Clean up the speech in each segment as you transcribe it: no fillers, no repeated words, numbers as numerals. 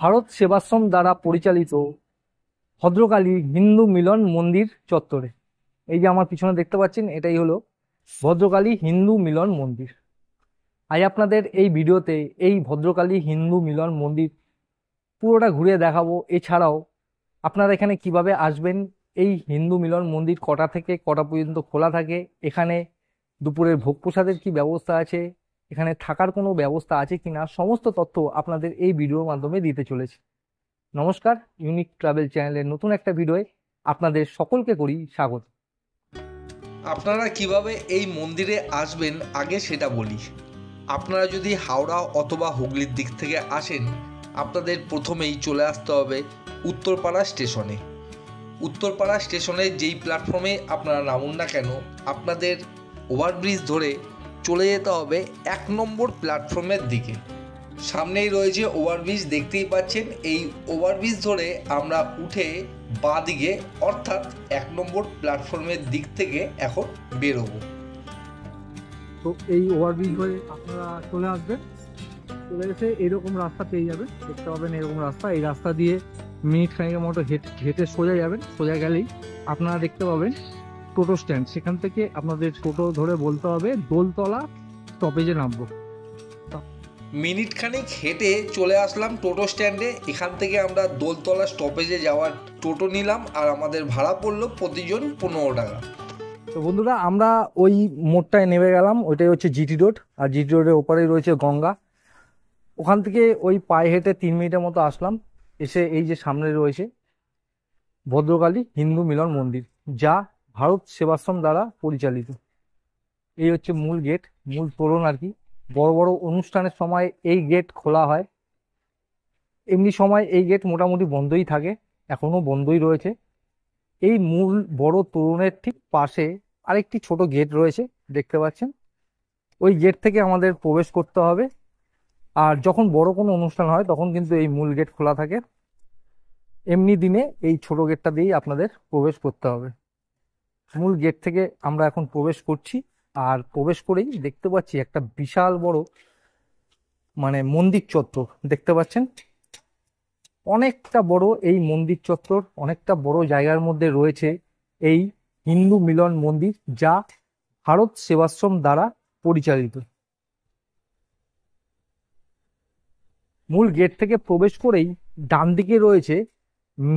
ভারত সেবাশ্রম দ্বারা পরিচালিত ভদ্রকালী হিন্দু মিলন মন্দির চত্বরে। এই যে আমার পিছনে দেখতে পাচ্ছেন, এটাই হলো ভদ্রকালী হিন্দু মিলন মন্দির। আজ আপনাদের এই ভিডিওতে এই ভদ্রকালী হিন্দু মিলন মন্দির পুরোটা ঘুরে দেখাবো। এছাড়াও আপনারা এখানে কিভাবে আসবেন, এই হিন্দু মিলন মন্দির কটা থেকে কটা পর্যন্ত খোলা থাকে, এখানে দুপুরের ভোগ প্রসাদের কি ব্যবস্থা আছে, এখানে থাকার কোনো ব্যবস্থা আছে কিনা, সমস্ত তথ্য আপনাদের এই ভিডিওর মাধ্যমে দিতে চলেছি। নমস্কার, ইউনিক ট্রাভেল চ্যানেলের নতুন একটা ভিডিওয়ে আপনাদের সকলকে করি স্বাগত। আপনারা কিভাবে এই মন্দিরে আসবেন আগে সেটা বলি। আপনারা যদি হাওড়া অথবা হুগলির দিক থেকে আসেন, আপনাদের প্রথমেই চলে আসতে হবে উত্তরপাড়া স্টেশনে। উত্তরপাড়া স্টেশনে যেই প্ল্যাটফর্মে আপনারা নামুন না কেন, আপনাদের ওভারব্রিজ ধরে চলে যেতে হবে 1 নম্বর প্ল্যাটফর্মের দিকে। সামনেই রয়েছে ওভারব্রিজ, দেখতেই পাচ্ছেন। এই ওভারব্রিজ ধরে আমরা উঠে বাঁ দিকে অর্থাৎ 1 নম্বর প্ল্যাটফর্মের দিক থেকে এখন বেরোবো। তো এই ওভারব্রিজ হয়ে আপনারা চলে আসবেন, চলে এসে এরকম রাস্তা পেয়ে যাবেন, দেখতে পাবেন এরকম রাস্তা। এই রাস্তা দিয়ে মিনিট খানিকের মতো হেঁটে সোজা যাবেন। সোজা গেলেই আপনারা দেখতে পাবেন টোটো স্ট্যান্ড। সেখান থেকে আপনাদের টোটো ধরে বলতে হবে দোলতলা স্টপেজে নামবো। মিনিট খানিক হেঁটে চলে আসলাম টোটো স্ট্যান্ডে। এখান থেকে আমরা দোলতলা স্টপেজে যাওয়ার টোটো নিলাম, আর আমাদের ভাড়া পড়লো প্রতিজন 15 টাকা। তো বন্ধুরা, আমরা ওই মোড়টায় নেমে গেলাম, ওইটাই হচ্ছে জিটি রোড। আর জিটি রোডের ওপারেই রয়েছে গঙ্গা। ওখান থেকে ওই পায়ে হেঁটে 3 মিনিটের মতো আসলাম। এসে এই যে সামনে রয়েছে ভদ্রকালী হিন্দু মিলন মন্দির, যা ভারত সেবাশ্রম দ্বারা পরিচালিত। এই হচ্ছে মূল গেট, মূল তোরণ আর কি। বড় বড় অনুষ্ঠানের সময় এই গেট খোলা হয়, এমনি সময় এই গেট মোটামুটি বন্ধই থাকে, এখনো বন্ধই রয়েছে। এই মূল বড় তোরণের ঠিক পাশে আরেকটি ছোট গেট রয়েছে, দেখতে পাচ্ছেন। ওই গেট থেকে আমাদের প্রবেশ করতে হবে। আর যখন বড় কোনো অনুষ্ঠান হয় তখন কিন্তু এই মূল গেট খোলা থাকে। এমনি দিনে এই ছোট গেটটা দিয়েই আপনাদের প্রবেশ করতে হবে। মূল গেট থেকে আমরা এখন প্রবেশ করছি। আর প্রবেশ করেই দেখতে পাচ্ছি একটা বিশাল বড় মন্দির চত্বর, দেখতে পাচ্ছেন। অনেকটা বড় এই মন্দির চত্বর, অনেকটা বড় জায়গার মধ্যে রয়েছে এই হিন্দু মিলন মন্দির, যা ভারত সেবাশ্রম দ্বারা পরিচালিত। মূল গেট থেকে প্রবেশ করেই ডান দিকে রয়েছে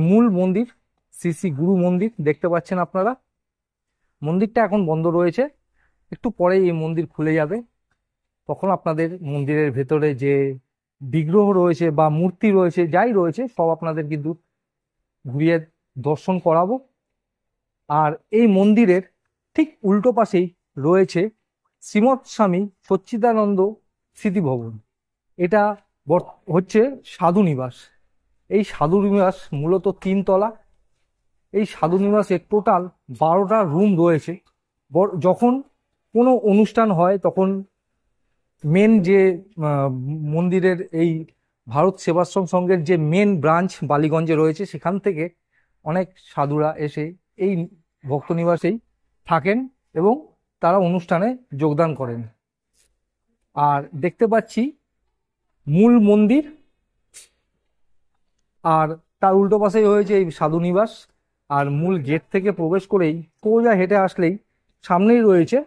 মূল মন্দির, শ্রী শ্রী গুরু মন্দির, দেখতে পাচ্ছেন আপনারা। মন্দিরটা এখন বন্ধ রয়েছে, একটু পরেই এই মন্দির খুলে যাবে। তখন আপনাদের মন্দিরের ভেতরে যে বিগ্রহ রয়েছে বা মূর্তি রয়েছে, যাই রয়েছে, সব আপনাদের কিন্তু ঘুরিয়ে দর্শন করাবো। আর এই মন্দিরের ঠিক উল্টো পাশেই রয়েছে শ্রীমৎ স্বামী সচ্চিদানন্দ স্মৃতি ভবন। এটা হচ্ছে সাধু নিবাস। এই সাধু নিবাস মূলত 3 তলা। এই সাধু নিবাসে টোটাল 12টা রুম রয়েছে। যখন কোনো অনুষ্ঠান হয় তখন মেন যে মন্দিরের এই ভারত সেবাশ্রম সংঘের যে মেন ব্রাঞ্চ বালিগঞ্জে রয়েছে, সেখান থেকে অনেক সাধুরা এসে এই ভক্ত নিবাসেই থাকেন এবং তারা অনুষ্ঠানে যোগদান করেন। আর দেখতে পাচ্ছি মূল মন্দির, আর তার উল্টো পাশেই হয়েছে এই সাধু নিবাস। আর মূল গেট থেকে প্রবেশ করেই সোজা হেঁটে আসলেই সামনেই রয়েছে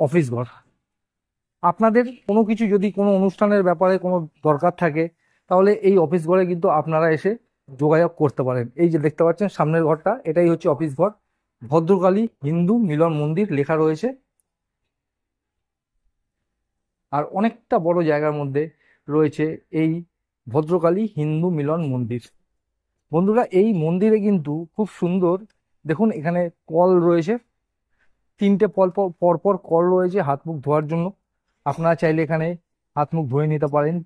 অফিস ঘর। আপনাদের কোনো কিছু যদি কোনো অনুষ্ঠানের ব্যাপারে কোনো দরকার থাকে, তাহলে এই অফিস ঘরে কিন্তু আপনারা এসে যোগাযোগ করতে পারেন। এই যে দেখতে পাচ্ছেন সামনের ঘরটা, এটাই হচ্ছে অফিস ঘর। ভদ্রকালী হিন্দু মিলন মন্দির লেখা রয়েছে। আর অনেকটা বড় জায়গার মধ্যে রয়েছে এই ভদ্রকালী হিন্দু মিলন মন্দির। বন্ধুরা এই মন্দিরে কিন্তু খুব সুন্দর, দেখুন এখানে কল রয়েছে, তিনটে পর পর কল রয়েছে হাত মুখ ধোয়ার জন্য। আপনারা চাইলে এখানে হাত মুখ ধুয়ে নিতে পারেন।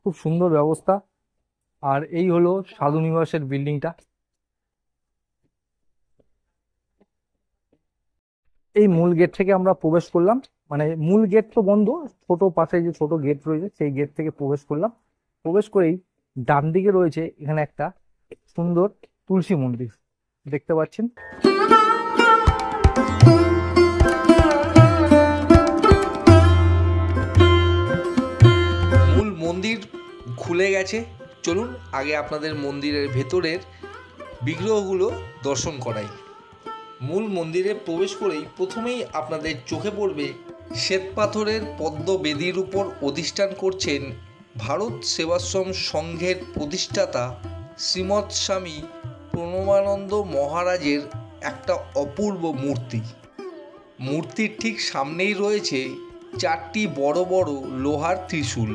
খুব সুন্দর ব্যবস্থা। আর এই হলো সাধু নিবাসের বিল্ডিংটা। এই মূল গেট থেকে আমরা প্রবেশ করলাম, মানে মূল গেট তো বন্ধ, ছোট পাশে যে ছোট গেট রয়েছে সেই গেট থেকে প্রবেশ করলাম। প্রবেশ করেই ডান দিকে রয়েছে এখানে একটা সুন্দর তুলসী মন্দির দেখতে পাচ্ছেন। মূল মন্দির খুলে গেছে, চলুন আগে আপনাদের মন্দিরের ভেতরের বিগ্রহগুলো দর্শন করাই। মূল মন্দিরে প্রবেশ করেই প্রথমেই আপনাদের চোখে পড়বে শ্বেতপাথরের পদ্ম বেদির উপর অধিষ্ঠান করছেন ভারত সেবাশ্রম সংঘের প্রতিষ্ঠাতা শ্রীমৎ স্বামী প্রণবানন্দ মহারাজের একটা অপূর্ব মূর্তি। মূর্তির ঠিক সামনেই রয়েছে 4টি বড় বড় লোহার ত্রিশূল।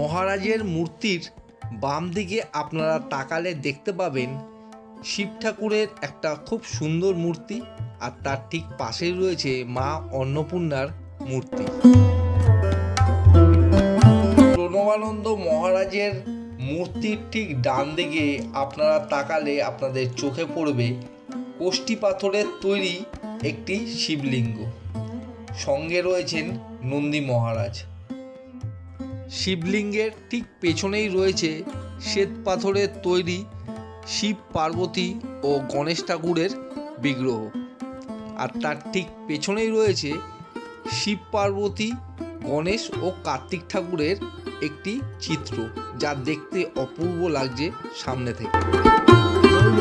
মহারাজের মূর্তির বাম দিকে আপনারা তাকালে দেখতে পাবেন শিব ঠাকুরের একটা খুব সুন্দর মূর্তি, আর তার ঠিক পাশেই রয়েছে মা অন্নপূর্ণার মূর্তি। প্রণবানন্দ মহারাজের মূর্তির ঠিক ডান দিকে আপনারা তাকালে আপনাদের চোখে পড়বে কোষ্ঠী পাথরের তৈরি একটি শিবলিঙ্গ, সঙ্গে রয়েছেন নন্দী মহারাজ। শিবলিঙ্গের ঠিক পেছনেই রয়েছে শ্বেত পাথরের তৈরি শিব পার্বতী ও গণেশ ঠাকুরের বিগ্রহ, আর তার ঠিক পেছনেই রয়েছে শিব পার্বতী, গণেশ ও কার্তিক ঠাকুরের একটি চিত্র, যা দেখতে অপূর্ব লাগছে সামনে থেকে।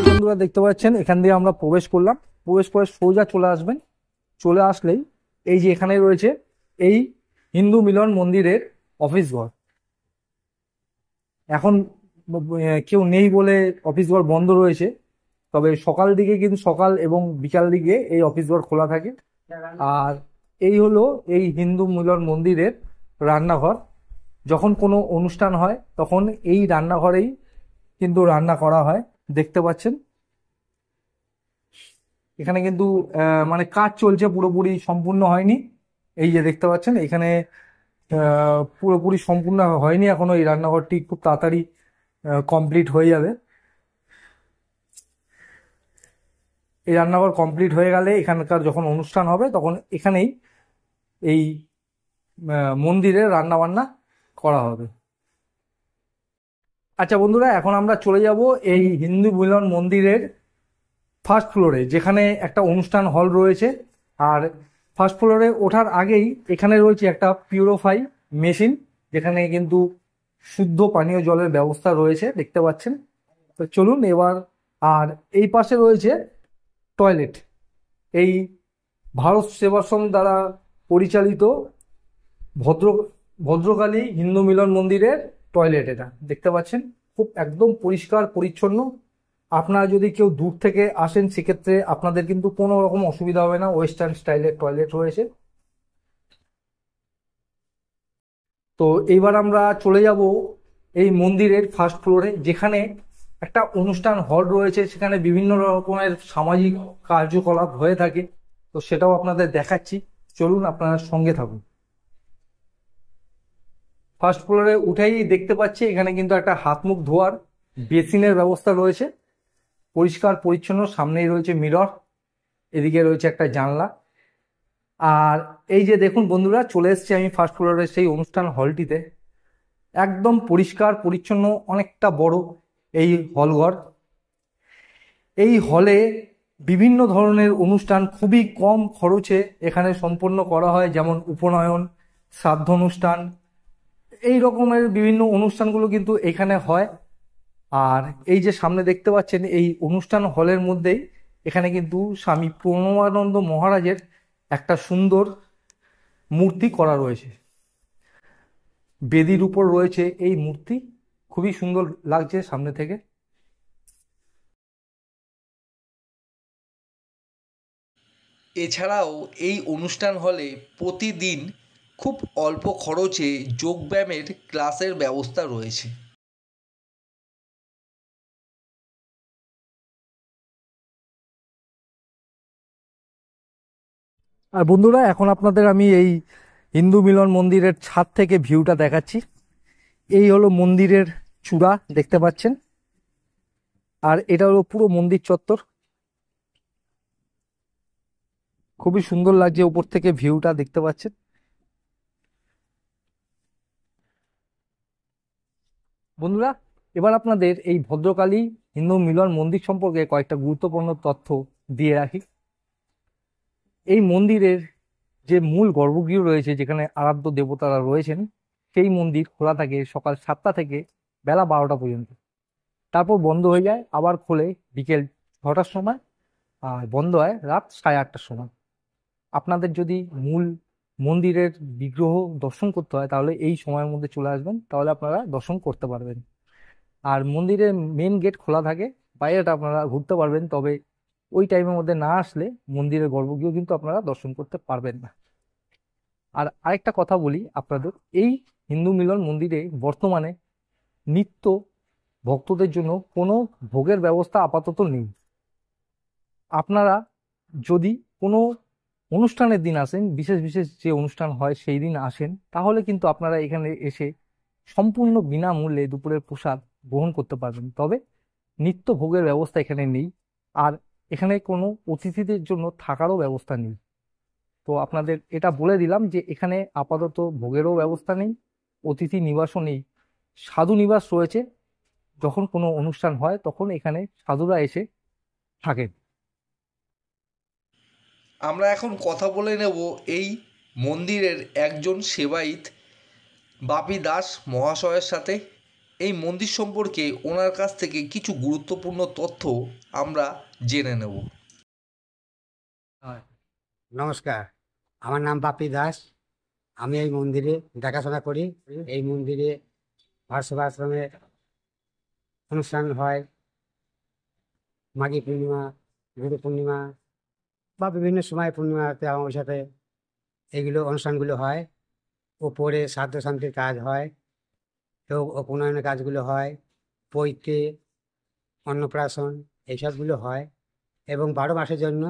বন্ধুরা দেখতে পাচ্ছেন এখান দিয়ে আমরা প্রবেশ করলাম, প্রবেশ করে সোজা চলে আসবেন। চলে আসলেই এই যে এখানে রয়েছে এই হিন্দু মিলন মন্দিরের অফিস ঘর। এখন কেউ নেই বলে অফিস ঘর বন্ধ রয়েছে, তবে সকাল দিকে কিন্তু সকাল এবং বিকাল দিকে এই অফিস ঘর খোলা থাকে। আর এই হলো এই হিন্দু মিলন মন্দিরের রান্নাঘর। যখন কোনো অনুষ্ঠান হয় তখন এই রান্নাঘরেই কিন্তু রান্না করা হয়, দেখতে পাচ্ছেন। এখানে কিন্তু মানে কাজ চলছে, পুরোপুরি সম্পূর্ণ হয়নি। এই যে দেখতে পাচ্ছেন এখানে পুরোপুরি সম্পূর্ণ হয়নি এখনো। এই রান্নাঘরটি খুব তাড়াতাড়ি কমপ্লিট হয়ে যাবে। এই রান্নাঘর কমপ্লিট হয়ে গেলে এখানকার যখন অনুষ্ঠান হবে তখন এখানেই এই মন্দিরে রান্নাবান্না করা হবে। আচ্ছা বন্ধুরা, এখন আমরা চলে যাব এই হিন্দু মিলন মন্দিরের ফার্স্ট ফ্লোরে, যেখানে একটা অনুষ্ঠান হল রয়েছে। আর ফার্স্ট ফ্লোরে ওঠার আগেই এখানে রয়েছে একটা পিউরিফাই মেশিন, যেখানে কিন্তু শুদ্ধ পানীয় জলের ব্যবস্থা রয়েছে, দেখতে পাচ্ছেন। তো চলুন এবার। আর এই পাশে রয়েছে টয়লেট, এই ভারত সেবাশ্রম দ্বারা পরিচালিত ভদ্রকালী হিন্দু মিলন মন্দিরের টয়লেট। এটা দেখতে পাচ্ছেন খুব একদম পরিষ্কার পরিচ্ছন্ন। আপনারা যদি কেউ দূর থেকে আসেন সেক্ষেত্রে আপনাদের কিন্তু কোনো রকম অসুবিধা হবে না, ওয়েস্টার্ন স্টাইলের টয়লেট রয়েছে। তো এইবার আমরা চলে যাব এই মন্দিরের ফার্স্ট ফ্লোরে, যেখানে একটা অনুষ্ঠান হল রয়েছে, সেখানে বিভিন্ন রকমের সামাজিক কার্যকলাপ হয়ে থাকে। তো সেটাও আপনাদের দেখাচ্ছি, চলুন আপনারা সঙ্গে থাকুন। ফার্স্ট ফ্লোরে উঠেই দেখতে পাচ্ছি এখানে কিন্তু একটা হাত মুখ ধোয়ার বেসিনের ব্যবস্থা রয়েছে, পরিষ্কার পরিচ্ছন্ন। সামনেই রয়েছে মিরর, এদিকে রয়েছে একটা জানলা। আর এই যে দেখুন বন্ধুরা, চলে এসেছি আমি ফার্স্ট ফ্লোরের সেই অনুষ্ঠান হলটিতে। একদম পরিষ্কার পরিচ্ছন্ন, অনেকটা বড় এই হলঘর। এই হলে বিভিন্ন ধরনের অনুষ্ঠান খুবই কম খরচে এখানে সম্পন্ন করা হয়, যেমন উপনয়ন, শ্রাদ্ধ অনুষ্ঠান, এই রকমের বিভিন্ন অনুষ্ঠানগুলো কিন্তু এখানে হয়। আর এই যে সামনে দেখতে পাচ্ছেন এই অনুষ্ঠান হলের মধ্যেই এখানে কিন্তু স্বামী প্রণবানন্দ মহারাজের একটা সুন্দর মূর্তি করা রয়েছে, বেদির উপর রয়েছে এই মূর্তি, খুবই সুন্দর লাগছে সামনে থেকে। এছাড়াও এই অনুষ্ঠান হলে প্রতিদিন খুব অল্প খরচে যোগব্যায়ামের ক্লাসের ব্যবস্থা রয়েছে। আর বন্ধুরা, এখন আপনাদের আমি এই হিন্দু মিলন মন্দিরের ছাদ থেকে ভিউটা দেখাচ্ছি। এই হলো মন্দিরের চূড়া, দেখতে পাচ্ছেন। আর এটা হলো পুরো মন্দির চত্বর। খুবই সুন্দর লাগছে উপর থেকে ভিউটা, দেখতে পাচ্ছেন। বন্ধুরা, এবার আপনাদের এই ভদ্রকালী হিন্দু মিলন মন্দির সম্পর্কে কয়েকটা গুরুত্বপূর্ণ তথ্য দিয়ে রাখি। এই মন্দিরের যে মূল গর্ভগৃহ রয়েছে, যেখানে আরাধ্য দেবতারা রয়েছেন, সেই মন্দির খোলা থাকে সকাল 7টা থেকে বেলা 12টা পর্যন্ত। তারপর বন্ধ হয়ে যায়, আবার খোলে বিকেল 6টার সময়, আর বন্ধ হয় রাত 8:30টার সময়। আপনাদের যদি মূল মন্দিরের বিগ্রহ দর্শন করতে হয়, তাহলে এই সময়ের মধ্যে চলে আসবেন, তাহলে আপনারা দর্শন করতে পারবেন। আর মন্দিরের মেন গেট খোলা থাকে, বাইরেটা আপনারা ঘুরতে পারবেন, তবে ওই টাইমের মধ্যে না আসলে মন্দিরের গর্ভগৃহ কিন্তু আপনারা দর্শন করতে পারবেন না। আর আরেকটা কথা বলি আপনাদের, এই হিন্দু মিলন মন্দিরে বর্তমানে নিত্য ভক্তদের জন্য কোনো ভোগের ব্যবস্থা আপাতত নেই। আপনারা যদি কোনো অনুষ্ঠানের দিন আসেন, বিশেষ বিশেষ যে অনুষ্ঠান হয় সেই দিন আসেন, তাহলে কিন্তু আপনারা এখানে এসে সম্পূর্ণ বিনামূল্যে দুপুরের প্রসাদ গ্রহণ করতে পারবেন। তবে নিত্য ভোগের ব্যবস্থা এখানে নেই। আর এখানে কোনো অতিথিদের জন্য থাকারও ব্যবস্থা নেই। তো আপনাদের এটা বলে দিলাম যে এখানে আপাতত ভোগেরও ব্যবস্থা নেই, অতিথি নিবাসও নেই। সাধু নিবাস রয়েছে, যখন কোনো অনুষ্ঠান হয় তখন এখানে সাধুরা এসে থাকেন। আমরা এখন কথা বলে নেব এই মন্দিরের একজন সেবায়িত বাপি দাস মহাশয়ের সাথে। এই মন্দির সম্পর্কে ওনার কাছ থেকে কিছু গুরুত্বপূর্ণ তথ্য আমরা জেনে নেব। নমস্কার, আমার নাম বাপি দাস। আমি এই মন্দিরে দেখাশোনা করি। এই মন্দিরে ভারসেবা আশ্রমে অনুষ্ঠান হয়, মাঘী পূর্ণিমা, গুরু পূর্ণিমা বা বিভিন্ন সময় পূর্ণিমাতে আমার সাথে এইগুলো অনুষ্ঠানগুলো হয়। ওপরে শ্রাদ্ধ শান্তির কাজ হয়, এবং উপনয়নের কাজগুলো হয়, পৈতে, অন্নপ্রাশন এইসবগুলো হয়। এবং 12 মাসের জন্য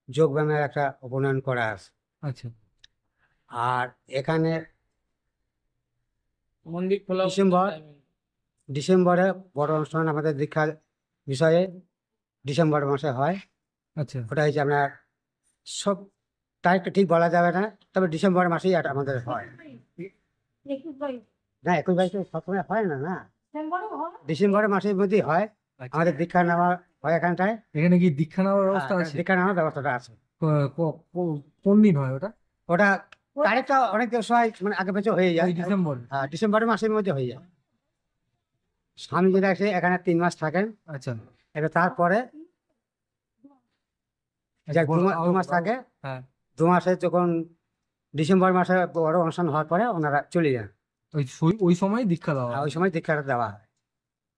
যোগব্যায়ামের একটা উপনয়ন করা আছে। আচ্ছা, আর এখানে মন্দির খোলা ডিসেম্বরে বড় অনুষ্ঠান আমাদের দীক্ষার বিষয়ে ডিসেম্বর মাসে হয়। আচ্ছা, ওটা হচ্ছে আপনার সব তারিখটা ঠিক বলা যাবে না, তবে ডিসেম্বর মাসেই এটা আমাদের হয়। না, 21 তো সবসময় হয় না, না ডিসেম্বর মাসের মধ্যেই হয়। আচ্ছা। আমাদের দীক্ষা নেওয়া হয় এখানটায়। এখানে কি দীক্ষা নেওয়ার ব্যবস্থা আছে? দীক্ষা নেওয়ার ব্যবস্থাটা আছে। কোন দিন হয় ওটা? ওটা তারিখটা অনেক সময় মানে আগে পেছু হয়ে যায়। ওই ডিসেম্বর? হ্যাঁ, ডিসেম্বর মাসের মধ্যে হয়ে যায়। স্বামী যদি এসে এখানে 3 মাস থাকেন, আচ্ছা, এবার তারপরে আচ্ছা, 2 মাস থাকে। হ্যাঁ, 2 মাসে যখন ডিসেম্বর মাসে বড় অনুষ্ঠান হওয়ার পরে ওনারা চলে যান। ওই সময় দীক্ষা দেওয়া আর হয়। ওই সময় দীক্ষাটা দেওয়া হয়।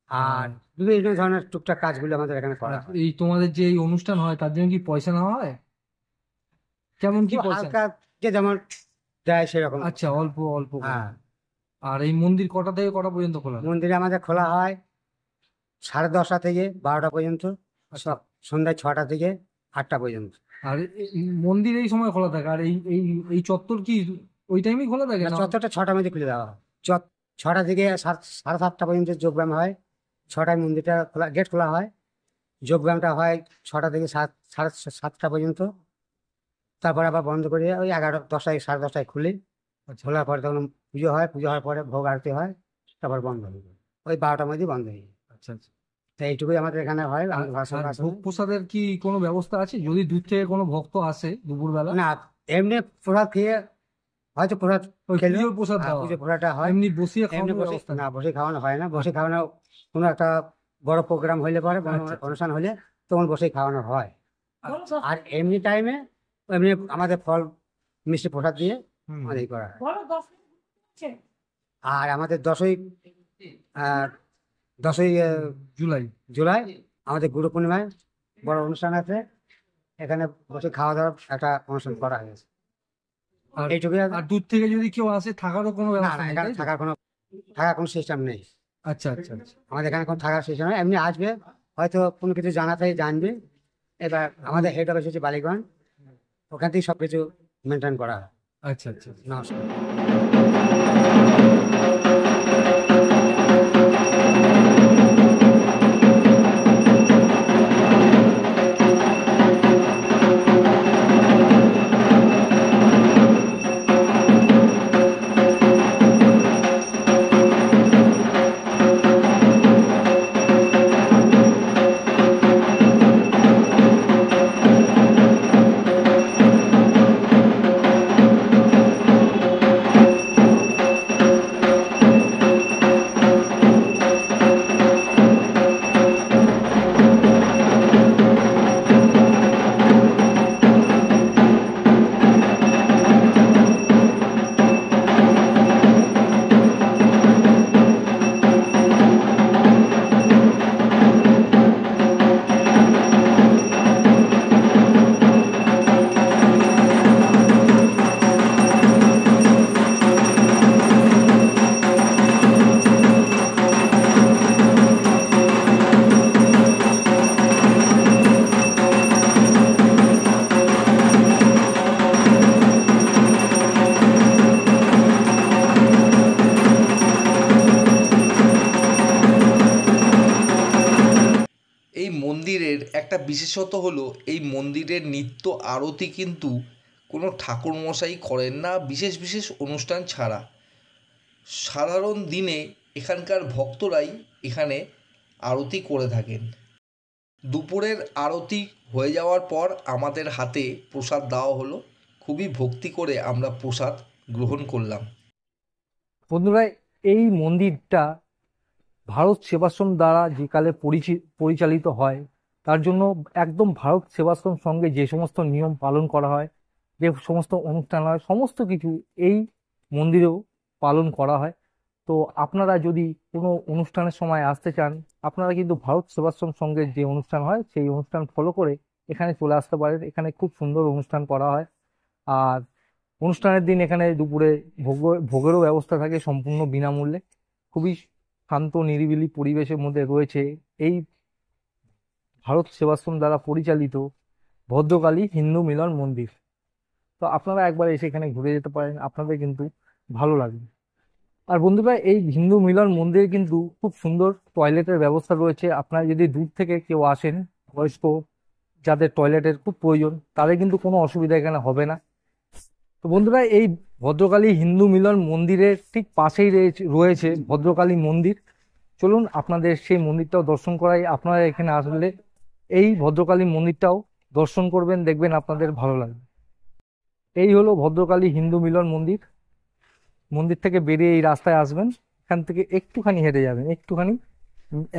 আর আর বিভিন্ন ধরনের টুকটাক কাজগুলো আমাদের এখানে করা হয়। এই তোমাদের যে এই অনুষ্ঠান হয় তার জন্য কি পয়সা নেওয়া হয়? কেমন কি একটু পয়সা? হালকা যে যেমন দেয় সেরকম। আচ্ছা, অল্প অল্প করে। হ্যাঁ, আর এই মন্দির কটা থেকে কটা পর্যন্ত খোলা? মন্দিরে আমাদের খোলা হয় 10:30 থেকে 12টা পর্যন্ত, আচ্ছা। সন্ধ্যায় 6টা থেকে 8টা পর্যন্ত। আর মন্দির এই সময় খোলা থাকে, আর এই এই এই চত্বর কি ওই টাইমেই খোলা থাকে না? চত্বরটা 6টার মধ্যে খুলে দেওয়া হয়। 6টা থেকে 7:30 পর্যন্ত যোগব্যায়াম হয়। 6টায় মন্দিরটা খোলা, গেট খোলা হয়। যোগব্যায়ামটা হয় 6টা থেকে 7:30 পর্যন্ত। তারপরে আবার বন্ধ করে ওই 10টায় 10:30টায় খুলি। আচ্ছা, খোলার পরে তখন পুজো হয়, পুজো হওয়ার পরে ভোগ আরতি হয়, তারপর বন্ধ হয়ে যায়। ওই 12টার মধ্যেই বন্ধ হয়ে যায়। আচ্ছা, আচ্ছা। তো এইটুকুই আমাদের এখানে হয়। আর ভোগ প্রসাদের কি কোনো ব্যবস্থা আছে যদি দূর থেকে কোনো ভক্ত আসে দুপুরবেলা? না, এমনি প্রসাদ খেয়ে হয়তো প্রসাদ ওই খেলো। পুজোর প্রসাদ হ্যাঁ, দেওয়া পুজো প্রসাদটা হয়। এমনি বসিয়ে এমনি খাওয়ানোর বসে ব্যবস্থা না, নেই? বসে খাওয়ানো হয় না। বসে খাওয়ানো কোনো একটা বড় প্রোগ্রাম হইলে পরে, কোনো আচ্ছা, আচ্ছা। অনুষ্ঠান হলে তখন বসেই খাওয়ানো হয়। আচ্ছা। আর এমনি টাইমে এমনি আমাদের ফল মিষ্টি প্রসাদ দিয়ে হুম। আমাদের করা হয়। আর আমাদের 10ই আহ, 10ই জুলাই। জুলাই আমাদের গুরু পূর্ণিমায় বড় অনুষ্ঠান আছে। এখানে বসে খাওয়া দাওয়ার একটা অনুষ্ঠান করা হয়েছে আর এইটুকুই। আর দূর থেকে যদি কেউ আসে থাকারও কোনো না ব্যবস্থা না, নেই, এখানে তাই তো? থাকার কোনো সিস্টেম নেই। আচ্ছা আচ্ছা আচ্ছা। আমাদের এখানে কোনো থাকার সিস্টেম নেই, এমনি আসবে, হয়তো কোনো কিছু জানবে। এবার আমাদের হেড অফিস হচ্ছে বালিগঞ্জ, ওখান থেকে সবকিছু মেনটেন করা হয়। আচ্ছা আচ্ছা আচ্ছা। নমস্কার। এই মন্দিরের একটা বিশেষত হলো এই মন্দিরের নিত্য আরতি কিন্তু কোনো ঠাকুরমশাই করেন না বিশেষ বিশেষ অনুষ্ঠান ছাড়া। সাধারণ দিনে এখানকার ভক্তরাই এখানে আরতি করে থাকেন। দুপুরের আরতি হয়ে যাওয়ার পর আমাদের হাতে প্রসাদ দেওয়া হলো, খুবই ভক্তি করে আমরা প্রসাদ গ্রহণ করলাম। বন্ধুরা, এই মন্দিরটা ভারত সেবাশ্রম দ্বারা যে কালে পরিচালিত হয়, তার জন্য একদম ভারত সেবাশ্রম সঙ্গে যে সমস্ত নিয়ম পালন করা হয়, যে সমস্ত অনুষ্ঠান হয়, সমস্ত কিছু এই মন্দিরেও পালন করা হয়। তো আপনারা যদি কোনো অনুষ্ঠানের সময় আসতে চান, আপনারা কিন্তু ভারত সেবাশ্রম সঙ্গে যে অনুষ্ঠান হয় সেই অনুষ্ঠান ফলো করে এখানে চলে আসতে পারেন। এখানে খুব সুন্দর অনুষ্ঠান করা হয়। আর অনুষ্ঠানের দিন এখানে দুপুরে ভোগেরও ব্যবস্থা থাকে সম্পূর্ণ বিনামূল্যে। খুবই শান্ত নিরিবিলি পরিবেশের মধ্যে রয়েছে এই ভারত সেবাশ্রম দ্বারা পরিচালিত ভদ্রকালী হিন্দু মিলন মন্দির। তো আপনারা একবার এসে এখানে ঘুরে যেতে পারেন, আপনাদের কিন্তু ভালো লাগবে। আর বন্ধুরা, এই হিন্দু মিলন মন্দিরে কিন্তু খুব সুন্দর টয়লেটের ব্যবস্থা রয়েছে। আপনারা যদি দূর থেকে কেউ আসেন, বয়স্ক যাদের টয়লেটের খুব প্রয়োজন, তাদের কিন্তু কোনো অসুবিধা এখানে হবে না। তো বন্ধুরা, এই ভদ্রকালী হিন্দু মিলন মন্দিরের ঠিক পাশেই রয়েছে ভদ্রকালী মন্দির। চলুন আপনাদের সেই মন্দিরটাও দর্শন করাই। আপনারা এখানে আসলে এই ভদ্রকালী মন্দিরটাও দর্শন করবেন, দেখবেন আপনাদের ভালো লাগবে। এই হলো ভদ্রকালী হিন্দু মিলন মন্দির। মন্দির থেকে বেরিয়ে এই রাস্তায় আসবেন, এখান থেকে একটুখানি হেঁটে যাবেন, একটুখানি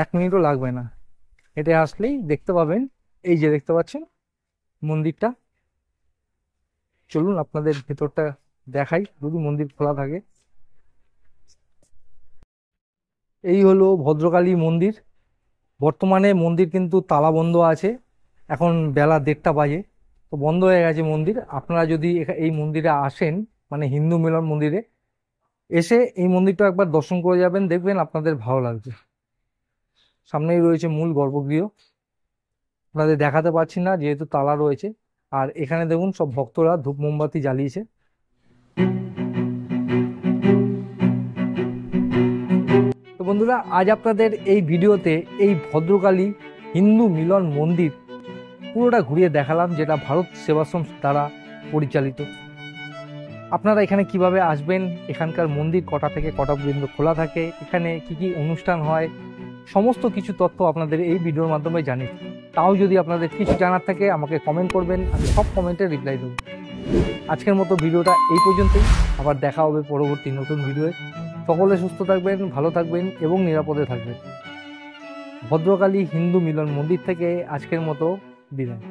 1 মিনিটও লাগবে না। হেঁটে আসলেই দেখতে পাবেন, এই যে দেখতে পাচ্ছেন মন্দিরটা। চলুন আপনাদের ভেতরটা দেখাই, যদি মন্দির খোলা থাকে। এই হলো ভদ্রকালী মন্দির। বর্তমানে মন্দির কিন্তু তালা বন্ধ আছে, এখন বেলা 1:30টা বাজে, তো বন্ধ হয়ে গেছে মন্দির। আপনারা যদি এই মন্দিরে আসেন, মানে হিন্দু মিলন মন্দিরে এসে এই মন্দিরটা একবার দর্শন করে যাবেন, দেখবেন আপনাদের ভালো লাগবে। সামনেই রয়েছে মূল গর্ভগৃহ, আপনাদের দেখাতে পারছি না যেহেতু তালা রয়েছে। আর এখানে দেখুন সব ভক্তরা ধূপ মোমবাতি জ্বালিয়েছে। তো বন্ধুরা, আজ আপনাদের এই ভিডিওতে এই ভদ্রকালী হিন্দু মিলন মন্দির পুরোটা ঘুরিয়ে দেখালাম, যেটা ভারত সেবাশ্রম দ্বারা পরিচালিত। আপনারা এখানে কিভাবে আসবেন, এখানকার মন্দির কটা থেকে কটা পর্যন্ত খোলা থাকে, এখানে কি কি অনুষ্ঠান হয়, সমস্ত কিছু তথ্য আপনাদের এই ভিডিওর মাধ্যমে জানি। তাও যদি আপনাদের কিছু জানার থাকে আমাকে কমেন্ট করবেন, আমি সব কমেন্টের রিপ্লাই দেবো। আজকের মতো ভিডিওটা এই পর্যন্তই, আবার দেখা হবে পরবর্তী নতুন ভিডিওয়ে। সকলে সুস্থ থাকবেন, ভালো থাকবেন এবং নিরাপদে থাকবেন। ভদ্রকালী হিন্দু মিলন মন্দির থেকে আজকের মতো বিদায়।